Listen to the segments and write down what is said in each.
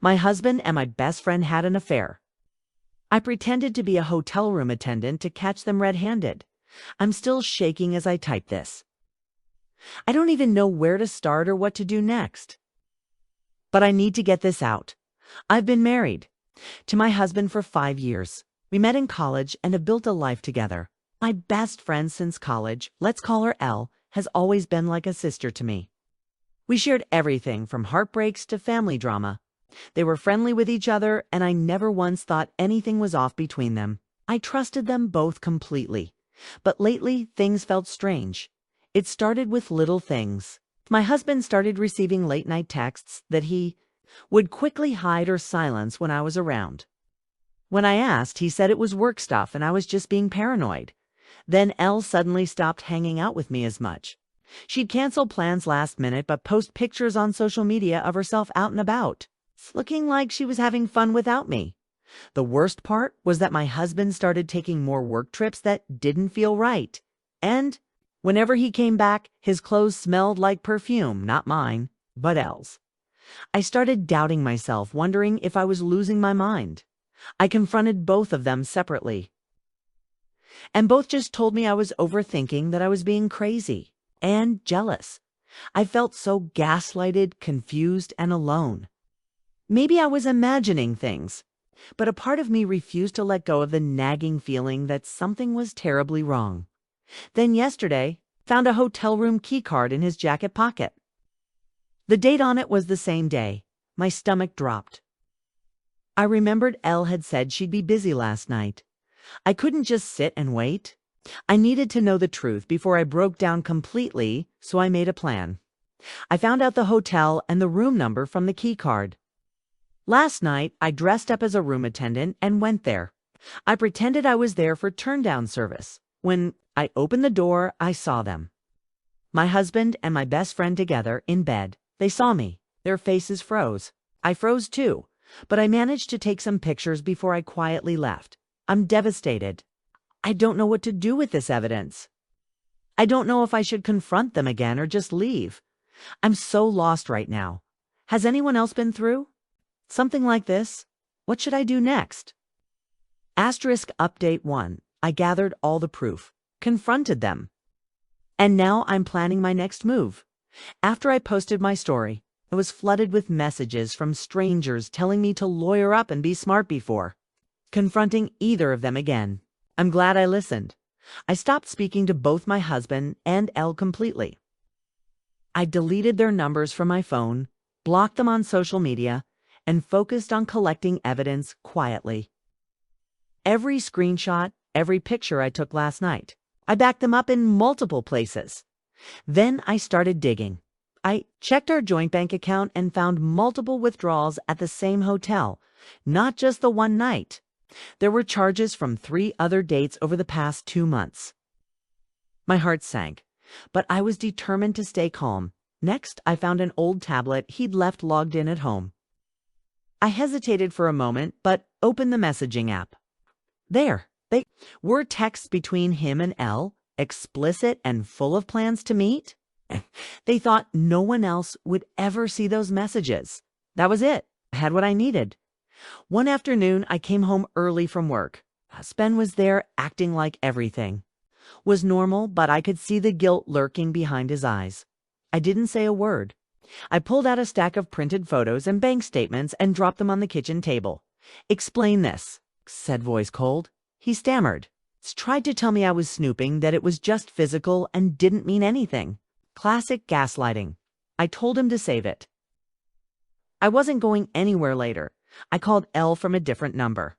My husband and my best friend had an affair. I pretended to be a hotel room attendant to catch them red-handed. I'm still shaking as I type this. I don't even know where to start or what to do next. But I need to get this out. I've been married to my husband for 5 years. We met in college and have built a life together. My best friend since college, let's call her Elle, has always been like a sister to me. We shared everything from heartbreaks to family drama. They were friendly with each other, and I never once thought anything was off between them. I trusted them both completely. But lately, things felt strange. It started with little things. My husband started receiving late-night texts that he would quickly hide or silence when I was around. When I asked, he said it was work stuff and I was just being paranoid. Then Elle suddenly stopped hanging out with me as much. She'd cancel plans last minute but post pictures on social media of herself out and about, looking like she was having fun without me. The worst part was that my husband started taking more work trips that didn't feel right. And whenever he came back, his clothes smelled like perfume, not mine, but Elle's. I started doubting myself, wondering if I was losing my mind. I confronted both of them separately. And both just told me I was overthinking, that I was being crazy and jealous. I felt so gaslighted, confused, and alone. Maybe I was imagining things, but a part of me refused to let go of the nagging feeling that something was terribly wrong. Then yesterday, found a hotel room key card in his jacket pocket. The date on it was the same day. My stomach dropped. I remembered Elle had said she'd be busy last night. I couldn't just sit and wait. I needed to know the truth before I broke down completely, so I made a plan. I found out the hotel and the room number from the key card. Last night, I dressed up as a room attendant and went there. I pretended I was there for turn-down service. When I opened the door, I saw them. My husband and my best friend together in bed. They saw me. Their faces froze. I froze too, but I managed to take some pictures before I quietly left. I'm devastated. I don't know what to do with this evidence. I don't know if I should confront them again or just leave. I'm so lost right now. Has anyone else been through something like this? What should I do next? Asterisk update 1. I gathered all the proof, confronted them. And now I'm planning my next move. After I posted my story, I was flooded with messages from strangers telling me to lawyer up and be smart before confronting either of them again. I'm glad I listened. I stopped speaking to both my husband and Elle completely. I deleted their numbers from my phone, blocked them on social media, and focused on collecting evidence quietly. Every screenshot, every picture I took last night, I backed them up in multiple places. Then I started digging. I checked our joint bank account and found multiple withdrawals at the same hotel, not just the one night. There were charges from 3 other dates over the past 2 months. My heart sank, but I was determined to stay calm. Next, I found an old tablet he'd left logged in at home. I hesitated for a moment, but opened the messaging app. There, they were texts between him and Elle, explicit and full of plans to meet. They thought no one else would ever see those messages. That was it. I had what I needed. One afternoon, I came home early from work. Spen was there acting like everything was normal, but I could see the guilt lurking behind his eyes. I didn't say a word. I pulled out a stack of printed photos and bank statements and dropped them on the kitchen table. Explain this, said voice cold. He stammered. Tried to tell me I was snooping, that it was just physical and didn't mean anything. Classic gaslighting. I told him to save it. I wasn't going anywhere later. I called Elle from a different number.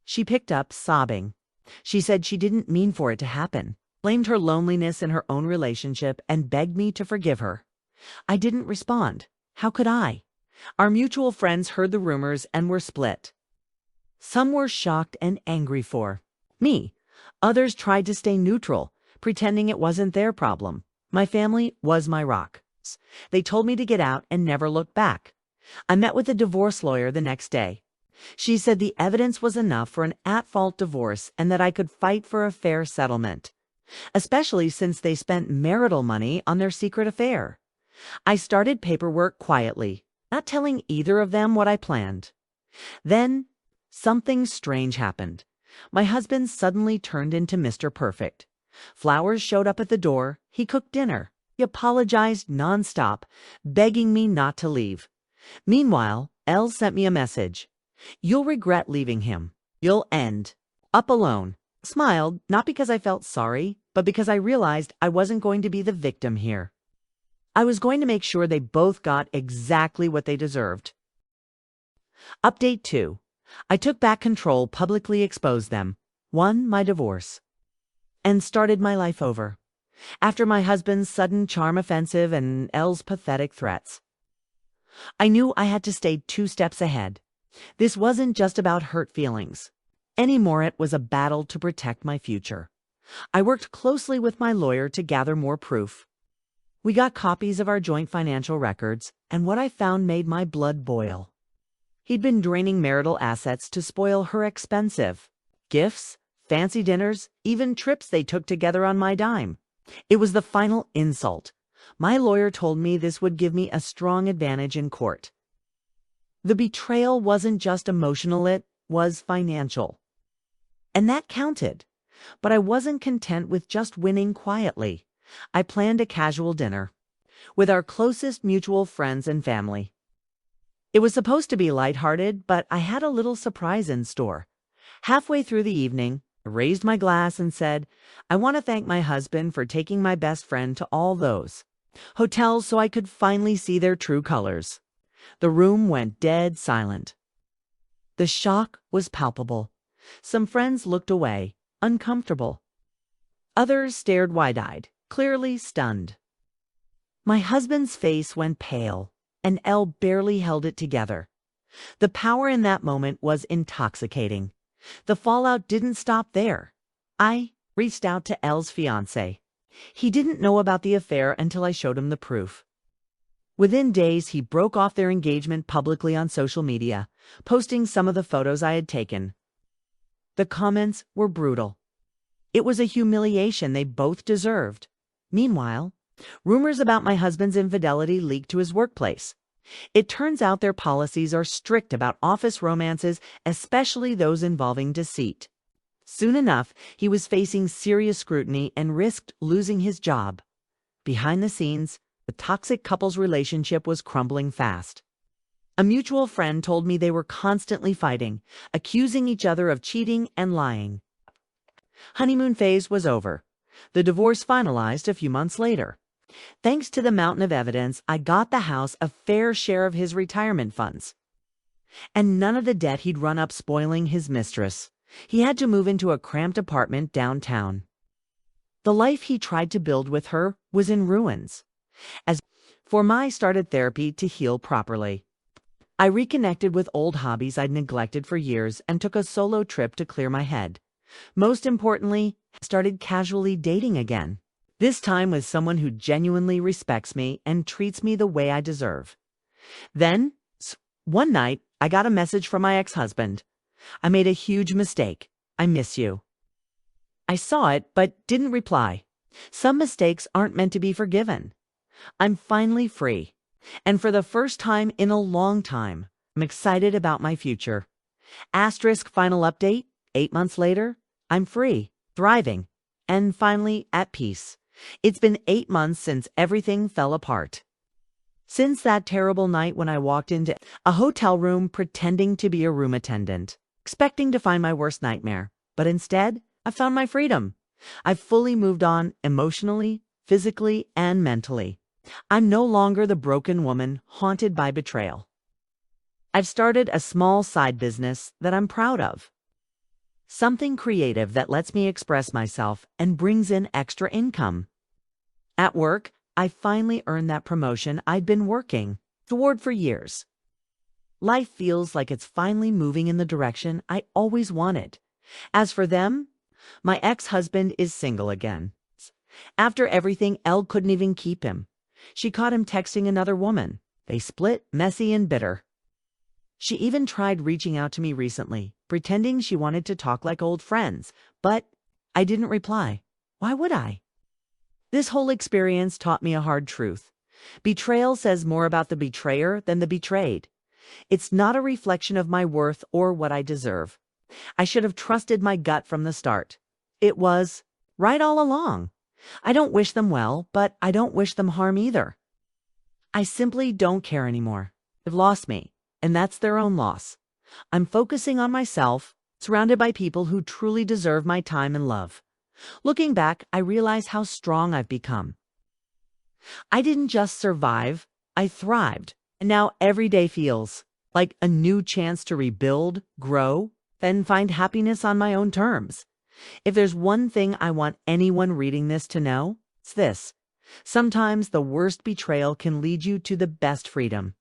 She picked up, sobbing. She said she didn't mean for it to happen, blamed her loneliness in her own relationship, and begged me to forgive her. I didn't respond. How could I? Our mutual friends heard the rumors and were split. Some were shocked and angry for me. Others tried to stay neutral, pretending it wasn't their problem. My family was my rock. They told me to get out and never look back. I met with a divorce lawyer the next day. She said the evidence was enough for an at-fault divorce and that I could fight for a fair settlement, especially since they spent marital money on their secret affair. I started paperwork quietly, not telling either of them what I planned. Then, something strange happened. My husband suddenly turned into Mr. Perfect. Flowers showed up at the door, he cooked dinner. He apologized nonstop, begging me not to leave. Meanwhile, Elle sent me a message. "You'll regret leaving him. You'll end up alone." Smiled, not because I felt sorry, but because I realized I wasn't going to be the victim here. I was going to make sure they both got exactly what they deserved. Update 2. I took back control, publicly exposed them, won my divorce, and started my life over. After my husband's sudden charm offensive and Elle's pathetic threats, I knew I had to stay 2 steps ahead. This wasn't just about hurt feelings. Anymore, it was a battle to protect my future. I worked closely with my lawyer to gather more proof. We got copies of our joint financial records, and what I found made my blood boil. He'd been draining marital assets to spoil her expensive gifts, fancy dinners, even trips they took together on my dime. It was the final insult. My lawyer told me this would give me a strong advantage in court. The betrayal wasn't just emotional, it was financial. And that counted. But I wasn't content with just winning quietly. I planned a casual dinner with our closest mutual friends and family. It was supposed to be lighthearted, but I had a little surprise in store. Halfway through the evening, I raised my glass and said, "I want to thank my husband for taking my best friend to all those hotels so I could finally see their true colors." The room went dead silent. The shock was palpable. Some friends looked away, uncomfortable. Others stared wide-eyed, clearly stunned. My husband's face went pale, and Elle barely held it together. The power in that moment was intoxicating. The fallout didn't stop there. I reached out to Elle's fiancé. He didn't know about the affair until I showed him the proof. Within days, he broke off their engagement publicly on social media, posting some of the photos I had taken. The comments were brutal. It was a humiliation they both deserved. Meanwhile, rumors about my husband's infidelity leaked to his workplace. It turns out their policies are strict about office romances, especially those involving deceit. Soon enough, he was facing serious scrutiny and risked losing his job. Behind the scenes, the toxic couple's relationship was crumbling fast. A mutual friend told me they were constantly fighting, accusing each other of cheating and lying. Honeymoon phase was over. The divorce finalized a few months later. Thanks to the mountain of evidence, I got the house a fair share of his retirement funds. And none of the debt he'd run up spoiling his mistress. He had to move into a cramped apartment downtown. The life he tried to build with her was in ruins. As for me, I started therapy to heal properly. I reconnected with old hobbies I'd neglected for years and took a solo trip to clear my head. Most importantly, I started casually dating again. This time with someone who genuinely respects me and treats me the way I deserve. Then, one night, I got a message from my ex-husband. "I made a huge mistake. I miss you." I saw it, but didn't reply. Some mistakes aren't meant to be forgiven. I'm finally free. And for the first time in a long time, I'm excited about my future. Asterisk final update, 8 months later, I'm free, thriving, and finally at peace. It's been 8 months since everything fell apart. Since that terrible night when I walked into a hotel room pretending to be a room attendant, expecting to find my worst nightmare, but instead, I found my freedom. I've fully moved on emotionally, physically, and mentally. I'm no longer the broken woman haunted by betrayal. I've started a small side business that I'm proud of. Something creative that lets me express myself and brings in extra income. At work, I finally earned that promotion I'd been working toward for years. Life feels like it's finally moving in the direction I always wanted. As for them, my ex-husband is single again. After everything, Elle couldn't even keep him. She caught him texting another woman. They split, messy and bitter. She even tried reaching out to me recently, pretending she wanted to talk like old friends, but I didn't reply. Why would I? This whole experience taught me a hard truth. Betrayal says more about the betrayer than the betrayed. It's not a reflection of my worth or what I deserve. I should have trusted my gut from the start. It was right all along. I don't wish them well, but I don't wish them harm either. I simply don't care anymore. They've lost me, and that's their own loss. I'm focusing on myself, surrounded by people who truly deserve my time and love. Looking back, I realize how strong I've become. I didn't just survive, I thrived. And now every day feels like a new chance to rebuild, grow, and find happiness on my own terms. If there's one thing I want anyone reading this to know, it's this. Sometimes the worst betrayal can lead you to the best freedom.